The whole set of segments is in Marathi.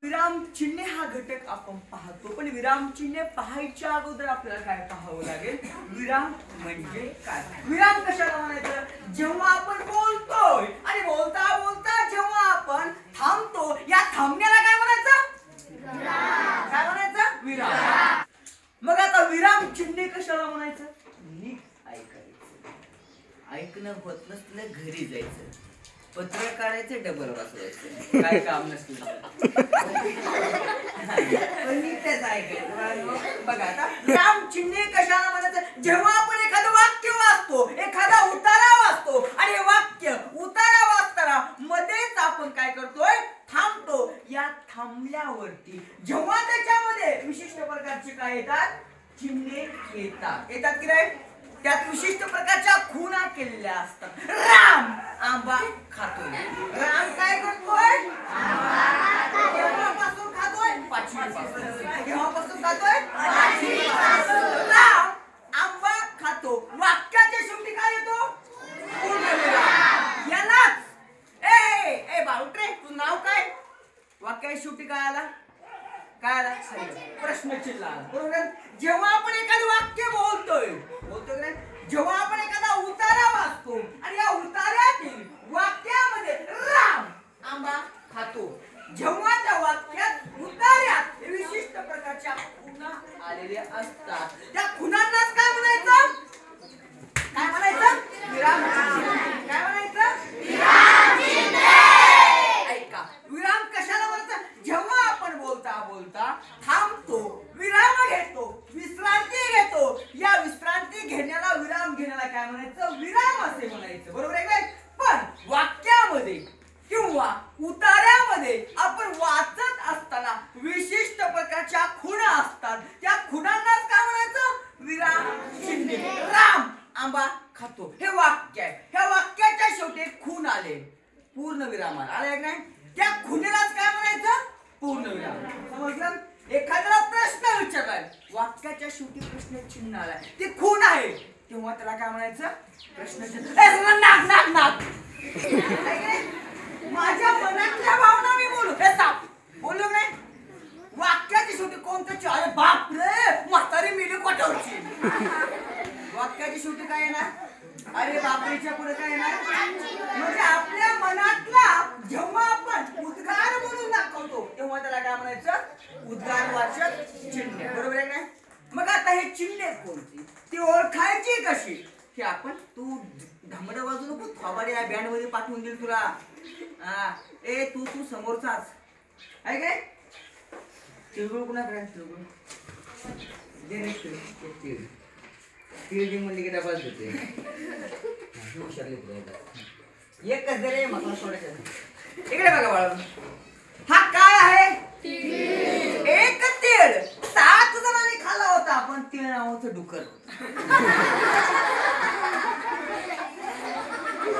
विराम चिन्ह हा घटक आपण पाहतो, पण विराम चिन्ह पाहायच्या अगोदर आपल्याला काय पाहावं लागेल? विराम म्हणजे काय? विराम कशाला म्हणायचं? जेव्हा आपण बोलतोय आणि बोलता बोलता जेव्हा आपण थांबतो, या थांबण्याला काय म्हणायचं? काय म्हणायचं? विराम. मग आता विराम चिन्ह कशाला म्हणायचं? नीट ऐकायचं. ऐकणं होत नसलं घरी जायचं, पत्र काढायचे, डबल वाचवायचं, काय काम नसतं. बघा आता विराम चिन्ह कशाला म्हणायचं? जेव्हा आपण एखादं वाक्य वाचतो, एखादा उतारा वाचतो आणि वाक्य उतारा वाचताना मध्येच आपण काय करतोय? थांबतो. या थांबल्यावरती जेव्हा त्याच्यामध्ये विशिष्ट प्रकारचे काय येतात? चिन्हे येतात की नाही? त्यात विशिष्ट प्रकारच्या खुणा केलेल्या असतात. राम आंबा खातोय. राम काय करतोय? केव्हापासून खातोय? पाचवीपासून. केव्हापासून खातोय? पाचवीपासून. राम आंबा खातो. वाक्याच्या शेवटी काय येतो? पूर्णविराम. यालाच ए बावट्रे, तुझं नाव काय? वाक्याच्या शेवटी काय आला? काय आला? प्रश्नचिन्ह आला. बरोबर. जेव्हा आपण एखादं वाक्य बोलतोय काय? जेव्हा आपण एखादा उतारा वाचतो आणि या उतार्यातील वाक्यामध्ये राम आंबा खातो, जेव्हा त्या वाक्यात उतार्यात विशिष्ट प्रकारच्या खुणा आलेल्या असतात, त्या खुणांनाच काय म्हणायचं? काय म्हणायचं? विराम चिन्ह. काय म्हणायचं? विराम चिन्ह. ऐका, विराम कशाला म्हणायचं? जेव्हा आपण बोलता बोलता थांबतो, विराम घेतो, विश्रांती घेतो, या विश्रांती घेण्याला, विराम घेण्याला काय म्हणायचं? विराम असे म्हणायचं. बरोबर आहे काय? पण वाक्यामध्ये किंवा उतार्यामध्ये आपण वाचत असताना विशिष्ट प्रकारच्या खुणा असतात, त्या खुणांनाच काय म्हणायचं? विराम चिन्ह. राम आंबा खातो हे वाक्य आहे. ह्या वाक्याच्या शेवटी खूण आले, पूर्ण विराम आला नाही? त्या खुणेलाच काय म्हणायचं? पूर्णविराम. समजलं? एखाद्याला प्रश्न विचारलाय, वाक्याच्या शेवटी प्रश्न चिन्ह आलाय, ते खूण आहे, तेव्हा त्याला काय म्हणायचं? प्रश्नचिन्ह. नाक नाक नाक. माझ्या मनातल्या भावना मी बोलू, हे साप बोललो नाही. वाक्याच्या शेवटी कोणतं? अरे बाप रे, म्हातारी मिली कोटावरची. वाक्याच्या शेवटी काय येणार? अरे बापरेच्या पुढे काय येणार? म्हणजे आपल्या मनातला जेव्हा आपण उद्गार म्हणून दाखवतो, तेव्हा त्याला काय म्हणायचं? उद्गारवाचक चिन्ह. बरोबर आहे काय? मग आता हे चिन्ह कोणती, ती ओळखायची कशी? की आपण तू धमड वाजू नको, थोबाडे या बँड मध्ये पाठवून देईल तुला. ए तू समोरचाच आहे काय? तिळगुळ कुणाकडे? तिळगुळ म्हणले की डबा देते. एकच दे रे मसाला सोडायचा. इकडे बघा बाळा, हा काय आहे? एक तीळ. 7 जणांनी खाल्ला होता, पण तीळ नावाचं डुकर.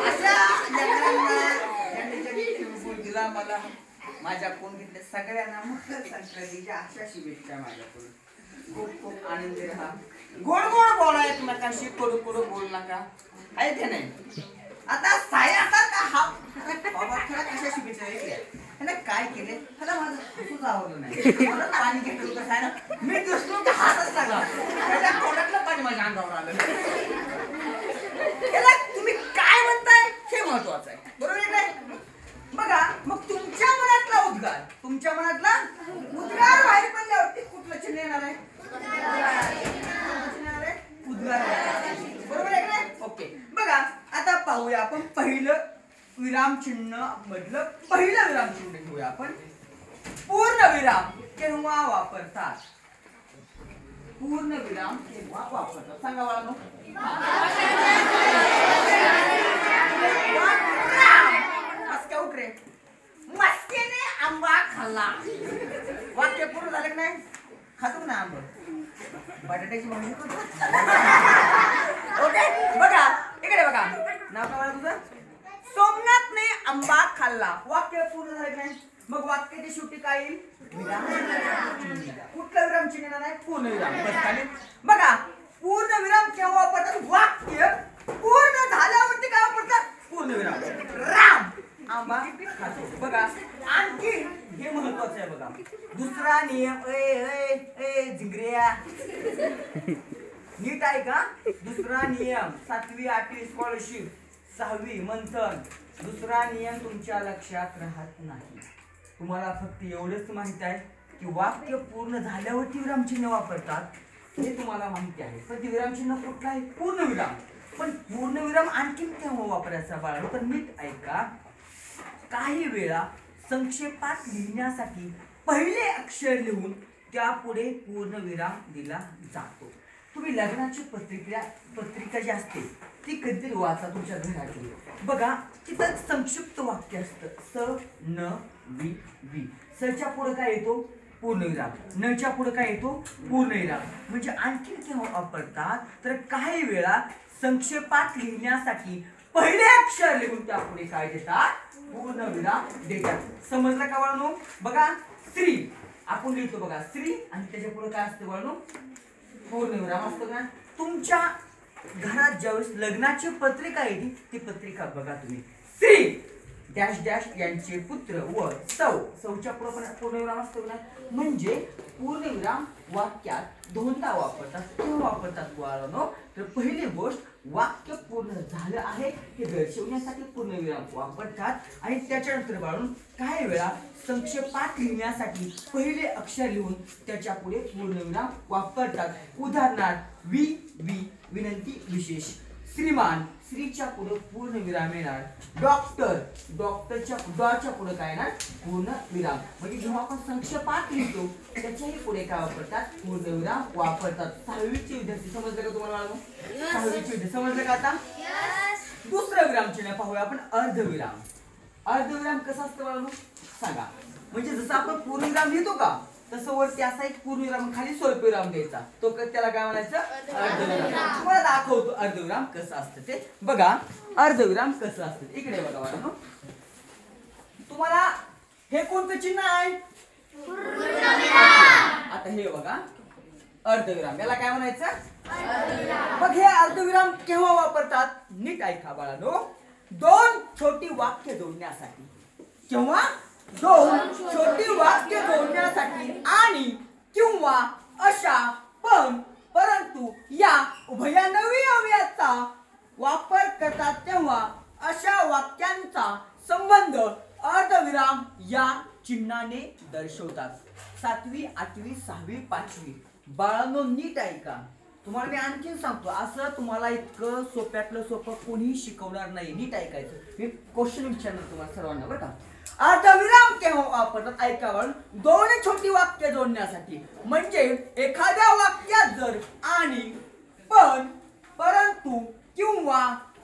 अशा दिला मला माझ्या कोणत्या सगळ्यांना मकर संक्रांतीच्या अशा शुभेच्छा माझ्याकडून. खूप खूप आनंदी राहा, गोड गोड बोला, एकमेकांशी कडू कडू बोलू नका, आहे ते नाही? आता सायासारखा हा बाबा खरं कशा शुभेच्छा ऐकल्या, त्याने काय केले? त्याला माझं हसूच आवडलं नाही. मला पाणी घेतलं होतं सायना, मी दुसरं तर हातच टाकला, त्याच्या तोंडातलं पाणी माझ्या अंगावर आलं. त्याला तुम्ही काय म्हणताय हे महत्वाचं आहे. बरोबर आहे काय? बघा, मग तुमच्या मनातला उद्गार, तुमच्या मनातला उद्गार बाहेर पडल्यावरती कुठलं चिन्ह येणार आहे? उद्गार. बरोबर आहे काय? ओके. बघा आता पाहूया आपण पहिलं विराम चिन्ह मधलं पहिलं विराम चिन्ह घेऊया आपण. पूर्ण विराम केव्हा वापरतात? पूर्ण विराम केव्हा वापरतात? सांगा बाळांनो. उठरे मस्तीने आंबा खाल्ला. वाक्य पूर्ण झालं की नाही? खातो ना आंबा, बटाट्याची भाजी करतो. ओके. बघा इकडे बघा, नाव काय बाळा तुझं? सोमनाथने आंबा खाल्ला. वाक्य पूर्ण झालं की नाही? मग वाक्याची शेवटी काय येईल? विराम. कुठलं विराम चिन्ह नाही? पूर्ण विराम. बस खाली. बघा पूर्ण विराम केव्हा वापरतात? वाक्य पूर्ण झाल्यावरती काय वापरतात? पूर्ण विराम. राम आंबा खातो. बघा आणखी हे महत्वाचं आहे बघा. दुसरा नियम ए ए ए जिंगऱ्या नीट आहे का? दुसरा नियम 7वी 8वी स्कॉलरशिप 6वी मंथन. दुसरा नियम तुमच्या लक्षात राहत नाही. तुम्हाला फक्त एवढंच माहित आहे की वाक्य पूर्ण झाल्यावरती विरामचिन्ह वापरतात हे तुम्हाला माहिती आहे. पण ते विरामचिन्ह कुठलं आहे? पूर्णविराम. पण पूर्णविराम आणखीन केव्हा वापरायचा बाळा? तर नीट ऐका. काही वेळा संक्षेपात लिहिण्यासाठी पहिले अक्षर लिहून त्यापुढे पूर्णविराम दिला जातो. तुम्ही लग्नाची पत्रिका जी असते ती कधीतरी वाचा तुमच्या घरातली. बघा तिथं संक्षिप्त वाक्य असतं. स न वि वि. सच्या पुढे काय येतो? पूर्णविराम. नच्या पुढे काय येतो? पूर्णविराम. म्हणजे आणखीन केव्हा वापरतात तर काही वेळा संक्षेपात लिहिण्यासाठी पहिले अक्षर लिहून त्यापुढे काय देतात? पूर्णविराम देतात. समजलं का बाळांनो? बघा स्त्री आपण लिहितो बघा स्त्री आणि त्याच्या पुढे काय असतं बाळांनो? पूर्णविराम असतो ना. तुमच्या घरात ज्यावेळेस लग्नाची पत्रिका येते ती पत्रिका बघा तुम्ही. श्री डॅश डॅश यांचे पुत्र व सौच्या पुढे पण पूर्णविराम असतो ना. म्हणजे पूर्णविराम वाक्यात दोनदा वापरतात. केव्हा वापरतात बाळांनो? तर पहिली गोष्ट वाक्य पूर्ण झालं आहे हे दर्शवण्यासाठी पूर्णविराम वापरतात. आणि त्याच्यानंतर बाळून काही वेळा संक्षेपात लिहिण्यासाठी पहिले अक्षर लिहून त्याच्या पुढे पूर्णविराम वापरतात. उदाहरणार्थ वि वि विनंती विशेष. श्रीमान स्त्रीच्या पुढे पूर्णविराम येणार. डॉक्टर डॉक्टरच्या डॉच्या पुढे काय येणार? पूर्णविराम. म्हणजे जेव्हा आपण संक्षेपात लिहितो त्याच्याही पुढे काय वापरतात? पूर्णविराम वापरतात. 6वीचे विद्यार्थी समजलं का तुम्हाला? 6वीचे विद्यार्थी समजलं का आता? दुसरं विरामचिन्ह पाहूया आपण अर्धविराम. अर्धविराम कसं असतं बाळांनो सांगा. म्हणजे जसं आपण पूर्णविराम लिहितो का तसं वरती असा एक पूर्णविराम खाली स्वल्पविराम द्यायचा. तो त्याला काय म्हणायचं? अर्धविराम. तुम्हाला दाखवतो अर्धविराम कसं असतं ते. बघा अर्धविराम कसं असतं. इकडे बघा बाळांनो. तुम्हाला हे कोणतं चिन्ह आहे? आता हे बघा अर्धविराम. याला काय म्हणायचं? मग हे अर्धविराम केव्हा वापरतात? नीट ऐका बाळांनो. दोन छोटी वाक्य जोडण्यासाठी. केव्हा? दोन छोटी वाक्य जोडण्यासाठी आणि किंवा अशा पण परंतु या उभयान्वयी अव्ययाचा वापर करतात तेव्हा अशा वाक्यांचा संबंध अर्धविराम या चिन्हाने दर्शवतात. 7वी 8वी 6वी 5वी बाळांनो नीट ऐका. तुम्हाला मी आणखीन सांगतो. असं तुम्हाला इतकं सोप्यातलं सोपं कोणीही शिकवणार नाही. नीट ऐकायचं. मी क्वेश्चन विचारणार तुम्हाला सर्वांना बरं का. अर्धविराम केव्हा वापरतात? ऐका बाळांनो. दोन छोटी वाक्य जोडण्यासाठी. म्हणजे एखाद्या वाक्यात जर आणि पण परंतु किंवा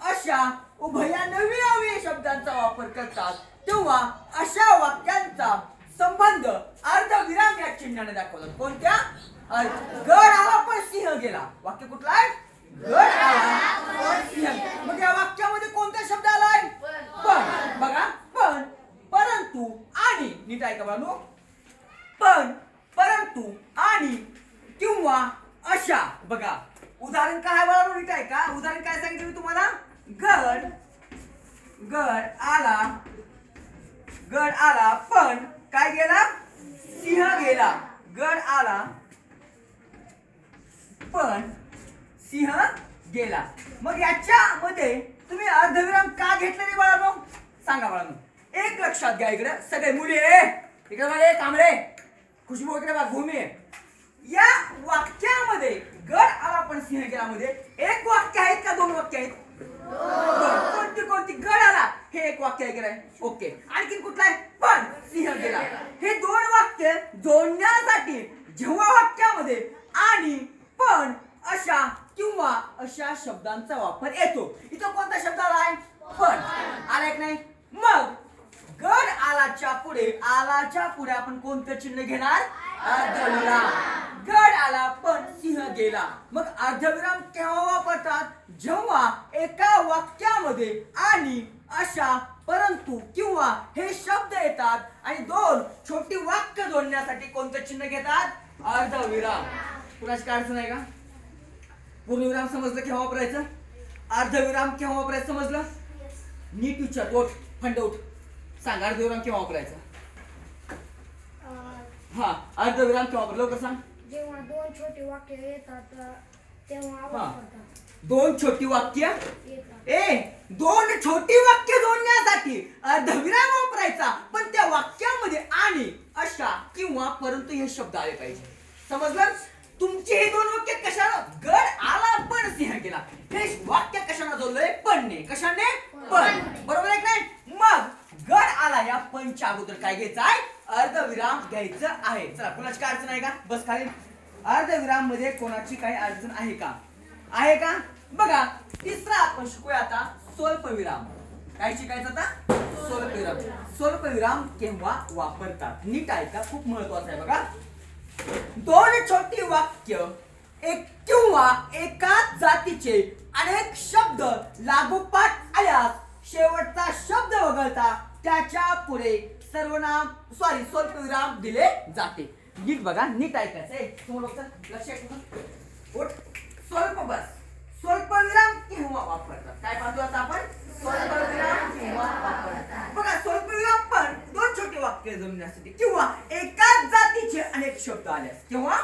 अशा उभयान्वयी अव्ययी शब्दांचा वापर करतात तेव्हा अशा वाक्यांचा संबंध अर्धविराम या चिन्हाने दाखवतात. कोणत्या? गड आला पण सिंह गेला. वाक्य कुठलं आहे? गड आला पण सिंह. मग या वाक्यामध्ये कोणता शब्द आलाय? पण. बघा पण परंतु आणि नीट ऐका बाळांनो. पण परंतु आणि किंवा अशा. बघा उदाहरण काय आहे बाळांनो? नीट ऐका. उदाहरण काय सांगितलं मी तुम्हाला? गड आला पण काय गेला? सिंह गेला. गड आला पण सिंह गेला. मग याच्यामध्ये तुम्ही अर्धविराम का घेतले रे बाळांनो? सांगा बाळांनो. एक लक्षात घ्या. इकडे सगळे मुली इकडे बघा. कांबळे खुशबू इकडे बघा. भूमी. या वाक्यामध्ये गड आला पण सिंह गेला मध्ये एक वाक्य आहेत का दोन वाक्य आहेत? कोणती कोणती? गड आला हे एक वाक्य आहे गेलाय. ओके. आणखी कुठलं आहे? पण सिंह गेला. हे दोन वाक्य जोडण्यासाठी जेव्हा वाक्यामध्ये आणि पण अशा किंवा अशा शब्दांचा वापर येतो. इथं कोणता शब्द आलाय? पण. आलाय की नाही? मग गड आलाच्या पुढे आपण कोणतं चिन्ह घेणार? अर्धविराम. गड आला पण सिंह गेला. मग अर्धविराम केव्हा वापरतात? जेव्हा एका वाक्यामध्ये आणि अशा परंतु किंवा हे शब्द येतात आणि दोन छोटी वाक्य जोडण्यासाठी कोणतं चिन्ह घेतात? अर्धविराम. कुणाची काय अडचण आहे का? पूर्णविराम समजलं केव्हा वापरायचं? अर्धविराम केव्हा वापरायचं समजलं? नीट विचार. ओठ फंड उठ. सांग अर्धविराम केव्हा वापरायचा? हा अर्धविराम केव्हा वापरतात लवकर सांग. जेव्हा दोन छोटी वाक्य येतात तेव्हा वापरतात. दोन छोटी वाक्य येतात. दोन छोटी वाक्य जोडण्यासाठी अर्धविराम वापरायचा, पण त्या वाक्यामध्ये आणि अशा किंवा परंतु हे शब्द आले पाहिजे. समजलं? तुमची हे दोन वाक्य कशाला गड आला पण सिंह गेला हे वाक्य कशाला जोडलंय पणने. कशाने? पण. बरोबर आहे काय? मग गड आला या पणच्या अगोदर काय घ्यायचं आहे? अर्धविराम घ्यायचं आहे. चला कोणाची काय अडचण आहे का? बस खाली. अर्धविराम मध्ये कोणाची काही अडचण आहे का? आहे का? बघा तिसरा आपण शिकूया आता स्वल्पविराम. काय शिकायचं आता? स्वल्पविराम. स्वल्पविराम केव्हा वापरतात? नीट ऐका, खूप महत्वाचं आहे बघा. दोन छोटी वाक्य एक किंवा एकाच जातीचे अनेक शब्द लागोपाठ आल्यास शेवटचा शब्द वगळता त्याच्या पुढे स्वल्पविराम दिले जाते. नीट बघा, नीट ऐकायचंय. तुम्हाला लक्षात स्वल्प बस स्वल्पविराम केव्हा वापरतात? काय पाहतो आता आपण? स्वल्पविराम केव्हा वापरतात. बघा स्वल्पविराम पण दोन छोटे वाक्य जमण्यासाठी किंवा एकाच जातीचे अनेक शब्द आल्यास. किंवा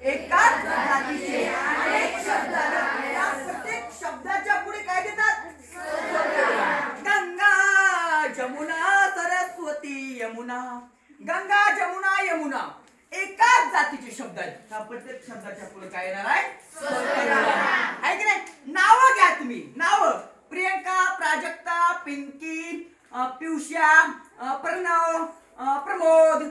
एकाच जातीचे अनेक शब्द आल्यास प्रत्येक शब्दाच्या पुढे काय देतात? गंगा जमुना सरस्वती यमुना. गंगा जमुना यमुना एकाच जातीचे शब्द आहेत. त्या प्रत्येक शब्दाच्या पुढे काय येणार आहे? आहे की नाही? नाव घ्या तुम्ही. नाव प्रियंका, प्राजक्ता, पिंकी, पियुष्या, प्रणव, प्रमोद,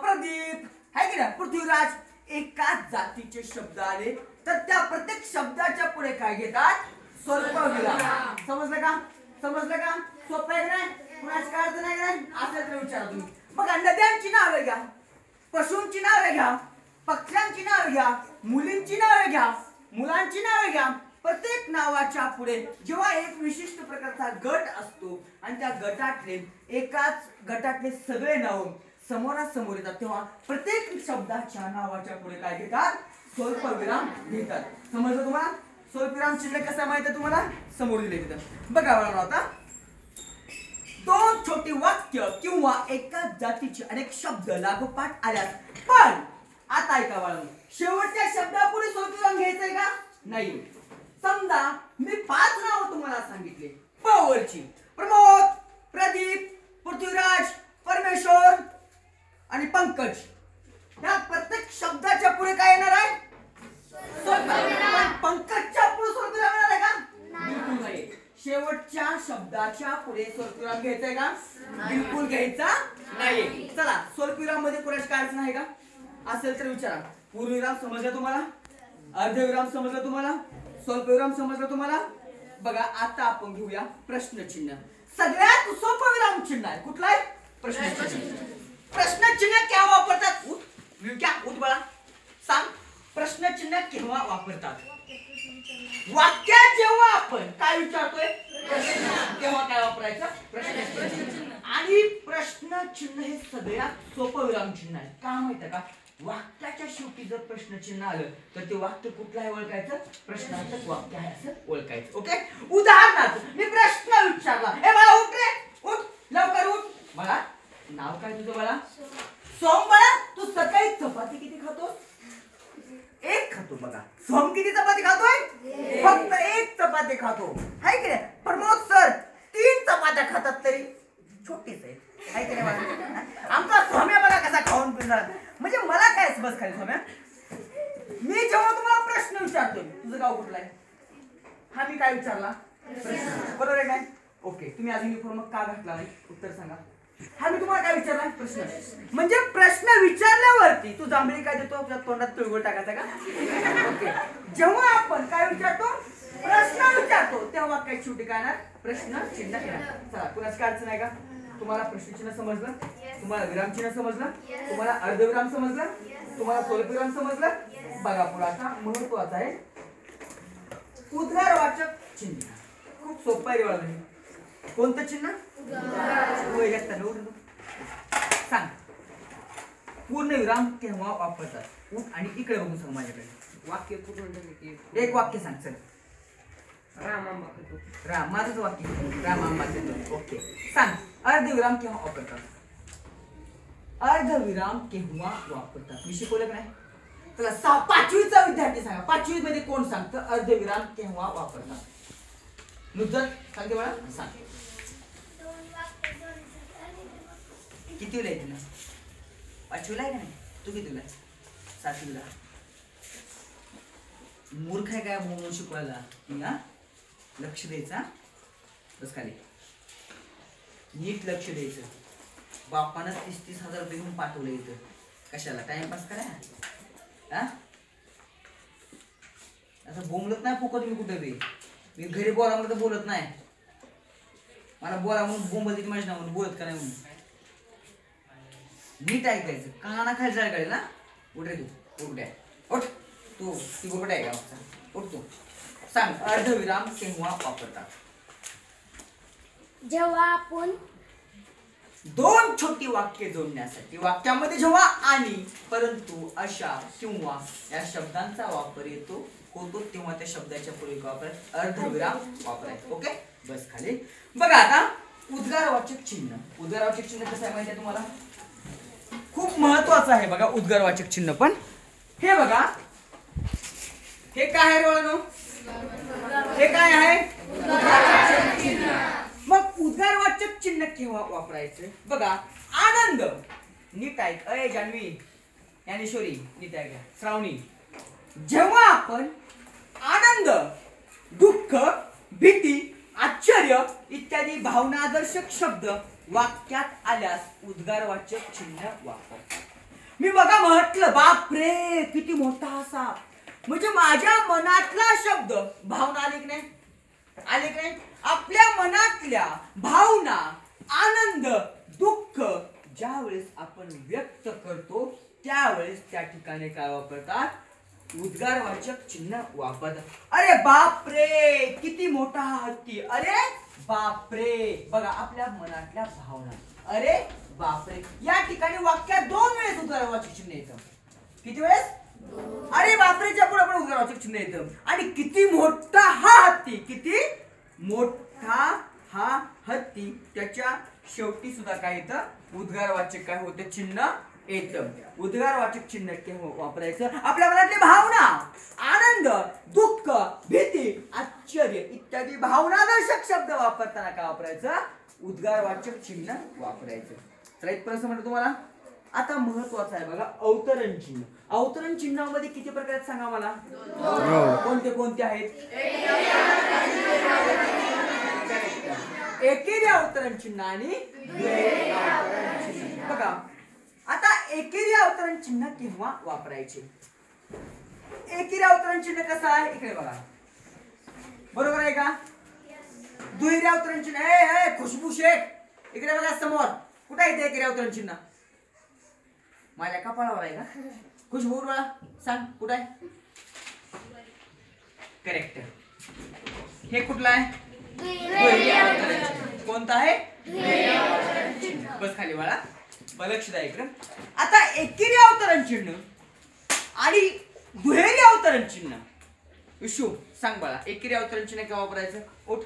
प्रदीप, आहे की नाही? पृथ्वीराज. एकाच जातीचे शब्द आले तर त्या प्रत्येक शब्दाच्या पुढे काय घेतात? स्वल्पविराम. समजलं का? समजलं का? सोपं आहे की नाही? कुणाची काय अडचण आहे की नाही? असेल तर विचारा तुम्ही. बघा नद्यांची नावे घ्या, पशूंची नावे घ्या, पक्ष्यांची नावे घ्या, मुलींची नावे घ्या, मुलांची नावे घ्या. प्रत्येक नावाच्या पुढे जेव्हा एक विशिष्ट प्रकारचा गट असतो आणि त्या एकाच गटातले सगळे नाव समोरासमोर येतात तेव्हा प्रत्येक शब्दाच्या नावाच्या पुढे काय घेतात? स्वल्पविराम घेतात. समजलं तुम्हाला? स्वल्पविराम चिन्ह कसं माहिती आहे तुम्हाला? समोर दिले तिथं बघा. आता दोन छोटी वाक्य किंवा एकाच जातीचे अनेक शब्द लागोपाठ आल्यास पण आता ऐका बाळांनो, शेवटच्या शब्दापुढे स्वल्पविराम घ्यायचंय का? नाही. समजा मी 5 नाव तुम्हाला सांगितले प वरची. प्रमोद, प्रदीप, पृथ्वीराज, परमेश्वर आणि पंकज. या प्रत्येक शब्दाच्या पुढे काय येणार आहे? स्वल्पविराम. पंकजच्या पुढे स्वल्पविराम येणार आहे का? बिलकुल नाही. शेवटच्या शब्दाच्या पुढे स्वल्पविराम घ्यायचंय का? बिलकुल घ्यायचा नाही. चला स्वल्पविराम मध्ये कोणाची काय अडचण आहे का? असेल तर विचारा. पूर्णविराम समजलं तुम्हाला? अर्धविराम समजलं तुम्हाला? स्वल्पविराम समजलं तुम्हाला? बघा आता आपण घेऊया प्रश्नचिन्ह. सगळ्यात सोपं विराम चिन्ह आहे. कुठलं आहे? प्रश्नचिन्ह. प्रश्नचिन्ह केव्हा वापरतात? उठ बाळा सांग. प्रश्नचिन्ह केव्हा वापरतात? वाक्यात जेव्हा आपण काय विचारतोय तेव्हा काय वापरायचं? प्रश्नचिन्ह. आणि प्रश्नचिन्ह हे सगळ्यात सोपं विराम चिन्ह आहे. का माहिती का? वाक्याच्या शेवटी जर प्रश्नचिन्ह आलं तर ते वाक्य कुठलं आहे ओळखायचं? प्रश्नार्थक वाक्य आहे असं ओळखायचं. ओके. उदाहरणार्थ मी प्रश्न विचारला, ए बाळा उठ रे, उठ लवकर उठ. बाळा नाव काय तुझं? बाळा सोम. बाळा तू सकाळी चपाती किती खातोस? 1 खातो. बघा सोम किती चपाती खातोय? फक्त 1 चपाती खातो. हाय की नाही? प्रमोद सर 3 चपात्या खातात तरी छोटीच आहे. हाय की नाही? आमचा सोम्या बघा कसा खाऊन पिणार. म्हणजे मला काय बस खाली सोम्या, मी जेव्हा तुम्हाला प्रश्न विचारतोय तुझं गाव कुठलं आहे? हा मी काय विचारला? प्रश्न. बरोबर आहे काय? ओके. तुम्ही अजून युनिफॉर्म का घातला नाही? उत्तर सांगा. हा मी तुम्हाला काय विचारला? प्रश्न. म्हणजे प्रश्न विचारल्यावरती तू जांभळी काय देतो? आपल्या तोंडात तिळगुळ टाकायचा का? ओके. जेव्हा आपण काय विचारतो? प्रश्न विचारतो तेव्हा काय शेवटी काय येणार? प्रश्न चिन्ह येणार. चला कुणाची काय अडचण आहे का? तुम्हाला प्रश्नचिन्ह समजलं? तुम्हाला विरामचिन्ह समजलं? तुम्हाला अर्धविराम समजलं? तुम्हाला स्वल्पविराम समजलं? बघा पुढे आता महत्वाचं आहे उद्गारवाचक चिन्ह. खूप सोपं आहे बाळा. कोणतं चिन्ह? सांग. पूर्णविराम केव्हा वापरतात? उठ आणि इकडे बघून सांग माझ्याकडे. वाक्य कुठून? एक वाक्य सांग. चल. राम माझंच वाक्य. राम आंबा. ओके. सांग अर्धविराम केव्हा वापरतात? अर्धविराम केव्हा वापरतात मी शिकवलं का नाही? चला पाचवीचा विद्यार्थी सांगा, पाचवी मध्ये कोण सांगतं अर्धविराम केव्हा वापरतात? नुसरत सांगते मला, सांग. कितीला आहे तुला? पाचवीला आहे का नाही? तू कितीला आहे? सातवीला. मूर्ख आहे काय म्हणून शिकवायला? हा लक्ष द्यायचा, बस खाली नीट लक्ष द्यायचं. बापानं 30,000 रुपये घेऊन पाठवलं इथं कशाला? टाइमपास करा. हा असं बोंबलत नाही फुकट मी कुठे बी. मी घरी बोला म्हणून तर बोलत नाही. मला बोला म्हणून बोंबलती माझी ना म्हणून बोलत का नाही म्हणून. नीट ऐकायचं, काना खाली जायला काढेल ना. उठ रे तू, उठ आहे, उठ तू. ती बोबट आहे का? उठ तू. सांग अर्धविराम केव्हा वापरतात? जेव्हा आपण दोन छोटी वाक्य जोडण्यासाठी वाक्यामध्ये जेव्हा आणि, परंतु, अशा किंवा या शब्दांचा वापर होतो तेव्हा त्या शब्दाच्या पुढे वापरायचं अर्धविराम वापरायचं. ओके, बस खाली. बघा आता उद्गारवाचक चिन्ह. उद्गारवाचक चिन्ह कसं आहे माहिती आहे तुम्हाला? खूप महत्वाचं आहे बघा उद्गारवाचक चिन्ह. पण हे बघा, हे काय आहे रोळनो? हे काय आहे? मग उद्गारवाचक चिन्ह केव्हा वापरायचं? बघा, आनंद. नीट ऐक. अय जान्हवी, ज्ञानेश्वरी, नीट ऐक. श्रावणी, जेव्हा आपण आनंद, दुःख, भीती, आश्चर्य इत्यादी भावनादर्शक शब्द वाक्यात आल्यास उद्गारवाचक चिन्ह वापरतात. मी बघा म्हटलं, बापरे किती मोठा असा, म्हणजे माझ्या मनातला शब्द भावना आली की नाही? आले की नाही? आपल्या मनातल्या भावना, आनंद, दुःख ज्या वेळेस आपण व्यक्त करतो त्यावेळेस त्या ठिकाणी काय वापरतात? उद्गारवाचक चिन्ह वापरतात. अरे बापरे किती मोठा हत्ती, अरे बापरे. बघा आपल्या मनातल्या भावना, अरे बापरे. या ठिकाणी वाक्यात दोन वेळेस उद्गारवाचक चिन्ह येतं. किती वेळेस? अरे बापरेच्या पुढे पण उद्गारवाचक चिन्ह येतं. आणि किती मोठा हा हत्ती, किती मोठा हा हत्ती, त्याच्या शेवटी सुद्धा काय येतं? उद्गारवाचक काय होतं? चिन्ह येतं. उद्गारवाचक चिन्ह केव्हा वापरायचं? आपल्या मनातली भावना, आनंद, दुःख, भीती, आश्चर्य इत्यादी भावनादर्शक शब्द वापरताना काय वापरायचं? उद्गारवाचक चिन्ह वापरायचं. तर एक प्रश्न म्हणतो तुम्हाला. आता महत्वाचं आहे बघा अवतरण चिन्ह. अवतरण चिन्हामध्ये किती प्रकार आहेत सांगा मला? कोणते कोणते आहेत? एकेरी अवतरण चिन्ह आणि द्विहेरी अवतरण चिन्ह. बघा आता एकेरी अवतरण चिन्ह केव्हा वापरायचे? एकेरी अवतरण चिन्ह कसं आहे? इकडे बघा, बरोबर आहे का? दुहेरी अवतरण चिन्ह, ए खुशबू शेख इकडे बघा समोर, कुठे आहे ते एकेरी अवतरण चिन्ह? माझ्या कपाळावर आहे का? खुशबू बघा, सांग कुठं आहे? करेक्ट. हे कुठलं आहे? दुहेरी अवतरण चिन्ह. कोणतं आहे? दुहेरी अवतरण चिन्ह. बस खाली बाळा, लक्ष द्या इकडं. आता एकेरी अवतरण चिन्ह आणि दुहेरी अवतरण चिन्ह विशू सांग बाळा, एकेरी अवतरण चिन्ह केव्हा वापरायचं? उठ.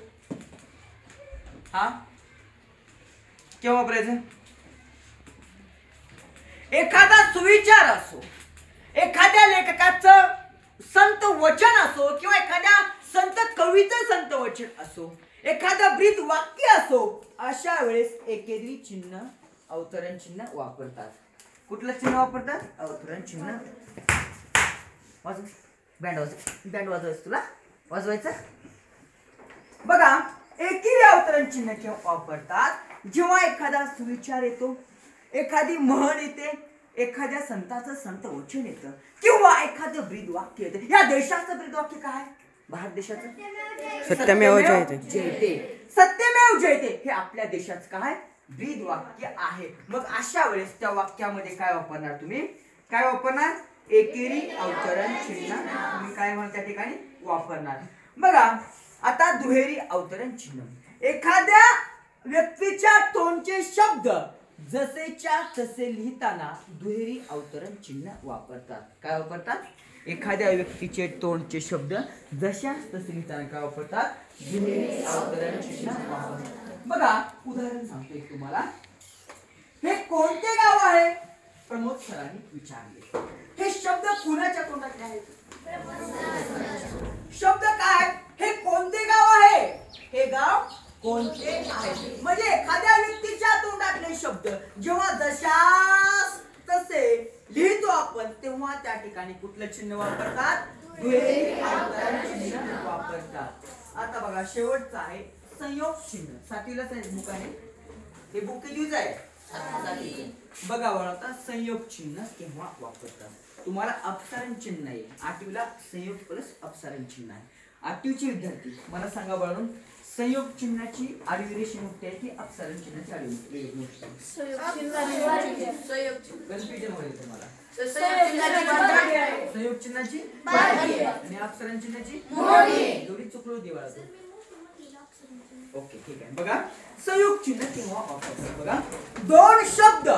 हा केव्हा वापरायचं? एखादा सुविचार असो, एखाद्या लेखकाचं संत वचन असो किंवा एखाद्या संत कवीचं संत वचन असो, एखादं ब्रीद वाक्य असो, अशा वेळेस एकेरी चिन्ह अवतरण चिन्ह वापरतात. कुठलं चिन्ह वापरतात? अवतरण चिन्ह. वाजव, बँड वाजव, बँड वाजवायचं तुला, वाजवायचं. बघा एकेरी अवतरण चिन्ह केव्हा वापरतात? जेव्हा एखादा सुविचार येतो, एखादी म्हण येते, एखाद्या संताचं संत वचन येतं किंवा एखादं ब्रीद वाक्य येतं. या देशाचं ब्रीद वाक्य काय? भारत देशाचं सत्यमेव जयते. सत्यमेव जयते हे आपल्या देशाचं काय? ब्रीद वाक्य आहे. मग अशा वेळेस त्या वाक्यामध्ये काय वापरणार तुम्ही? काय वापरणार? एकेरी अवतरण चिन्ह तुम्ही काय म्हणता त्या ठिकाणी वापरणार. बघा आता दुहेरी अवतरण चिन्ह. एखाद्या व्यक्तीच्या तोंडचे शब्द जसेच्या तसे लिहिताना दुहेरी अवतरण चिन्ह वापरतात. काय वापरतात? एखाद्या व्यक्तीचे तोंडचे शब्द जशाच तसे लिहिताना काय वापरतात? दुहेरी अवतरण चिन्ह वापरतात. बघा उदाहरण सांगतो एक तुम्हाला. हे कोणते गाव आहे? प्रमोद सरांनी विचारले. हे शब्द कुणाच्या तोंडातले आहेत? शब्द काय? हे कोणते गाव आहे? हे गाव कोणते आहे? म्हणजे एखाद्या व्यक्तीच्या तोंडातले शब्द जेव्हा जशास तसे लिहितो आपण तेव्हा त्या ठिकाणी कुठलं चिन्ह वापरतात? दुहेरी अवतरण चिन्ह वापरतात. आता बघा शेवटचं आहे संयोग चिन्ह. सातवीलाच आहे बुक आहे. हे बुक कितीच आहे? बघा आता संयोग चिन्ह केव्हा वापरतात. तुम्हाला अपसारण चिन्ह आहे. आठवीला संयोग प्लस अपसारण चिन्ह आहे. आठवीचे विद्यार्थी मला सांगा बाळांनो, संयोग चिन्हाची आडवी रेष मोठी आहे की अपसारण चिन्हाची आडवी रेष मोठी आहे? कन्फ्युजन होईल तुम्हाला. संयोग चिन्हाची आणि अपसारण चिन्हाची एवढी चुकलो देवा. ओके ठीक आहे. बघा संयोग चिन्ह केव्हा वापरतात. बघा दोन शब्द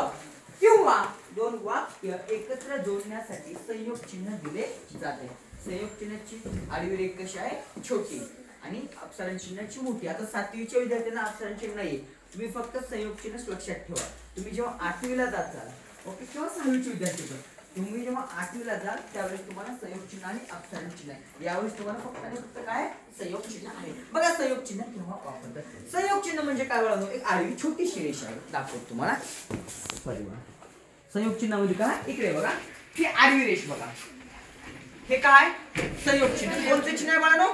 किंवा दोन वाक्य एकत्र जोडण्यासाठी संयोग चिन्ह दिले जाते. संयोग चिन्हाची आडवी रेष कशी आहे? छोटी आणि अपसारण चिन्हाची मोठी. आता सातवीच्या विद्यार्थ्यांना अपसारण चिन्ह नाही, तुम्ही फक्त संयोग चिन्ह लक्षात ठेवा. तुम्ही जेव्हा आठवीला जाताल ओके किंवा सहावीचे विद्यार्थी पण तुम्ही जेव्हा आठवीला जाल त्यावेळेस तुम्हाला संयोग चिन्ह आणि अपसारण चिन्ह आहे. यावेळेस तुम्हाला फक्त आणि फक्त काय संयोग चिन्ह आहे. बघा संयोग चिन्ह केव्हा वापरतात. संयोग चिन्ह म्हणजे काय बघा, एक आडवी छोटीशी रेष आहे. दाखवतो तुम्हाला. संयोग चिन्हामध्ये काय इकडे बघा ही आडवी रेष बघा. हे काय संयोग चिन्ह. कोणतं चिन्ह आहे बाळांनो?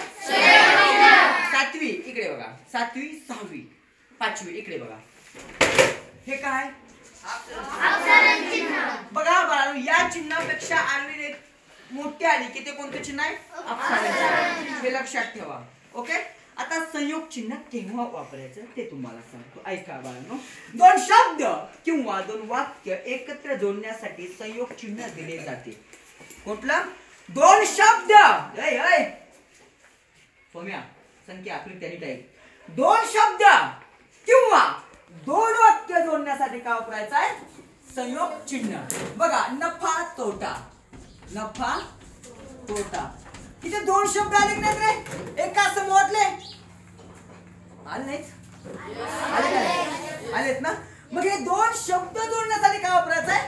सातवी इकडे बघा. सातवी सहावी पाचवी इकडे बघा. हे काय बघा बाळांनो, या चिन्हापेक्षा आडवी रेष मोठी आली की ते कोणतं चिन्ह आहे? अपसारण चिन्ह. हे लक्षात ठेवा. ओके. आता संयोग चिन्ह केव्हा वापरायचं ते तुम्हाला सांगतो. ऐका बाळांनो, दोन शब्द किंवा दोन वाक्य एकत्र जोडण्यासाठी संयोग चिन्ह दिले जाते. कुठलं? दोन शब्द. सोम्या संख्या आकृती टाईप. दोन शब्द किंवा दोन वाक्य जोडण्यासाठी काय वापरायचं आहे? संयोग चिन्ह. बघा नफा तोटा. नफा तोटा. इथे दोन शब्द आले नाही रे? एका समूहातले आले नाहीत? आलेत ना? मग हे दोन शब्द जोडण्यासाठी काय वापरायचं आहे?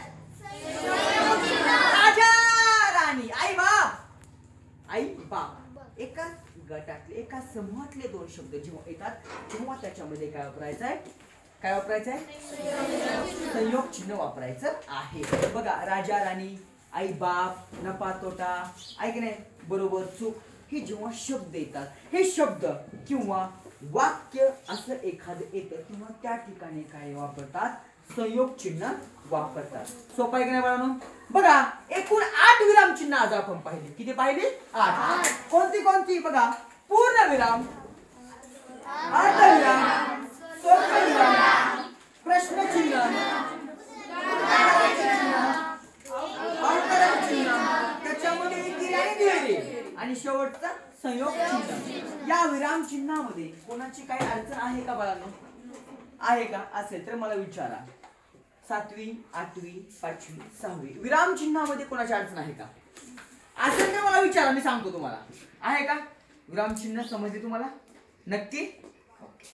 राजा राणी आई बाप. आई बाप एका गटातले एका समूहातले दोन शब्द जेव्हा येतात तेव्हा त्याच्यामध्ये काय वापरायचं आहे? काय वापरायचं आहे? संयोग चिन्ह वापरायचं आहे. बघा राजा राणी, आई बाप, नफा तोटा, ऐक नाही बरोबर चूक, हे जेव्हा शब्द येतात हे शब्द किंवा वाक्य असं एखादं येतं तेव्हा त्या ठिकाणी काय वापरतात? संयोग चिन्ह वापरतात. सोपं आहे की नाही बाळांनो? बघा एकूण 8 विराम चिन्ह आज आपण पाहिले. किती पाहिले? 8. कोणती कोणती? बघा पूर्ण विराम, अर्धविराम, स्वल्पविराम, प्रश्नचिन्ह, अवतरण चिन्ह, त्याच्यामध्ये एकेरी आणि दुहेरी आणि शेवटचा संयोग चिन्ह. या विराम चिन्हामध्ये कोणाची काही अडचण आहे का बाळांनो? आहे का? असेल तर मला विचारा. सातवी, आठवी, पाचवी, सहावी विराम चिन्हामध्ये कोणाची अडचण आहे का? असेल तर मला विचारा, मी सांगतो तुम्हाला. आहे का? विराम चिन्ह समजले तुम्हाला? नक्की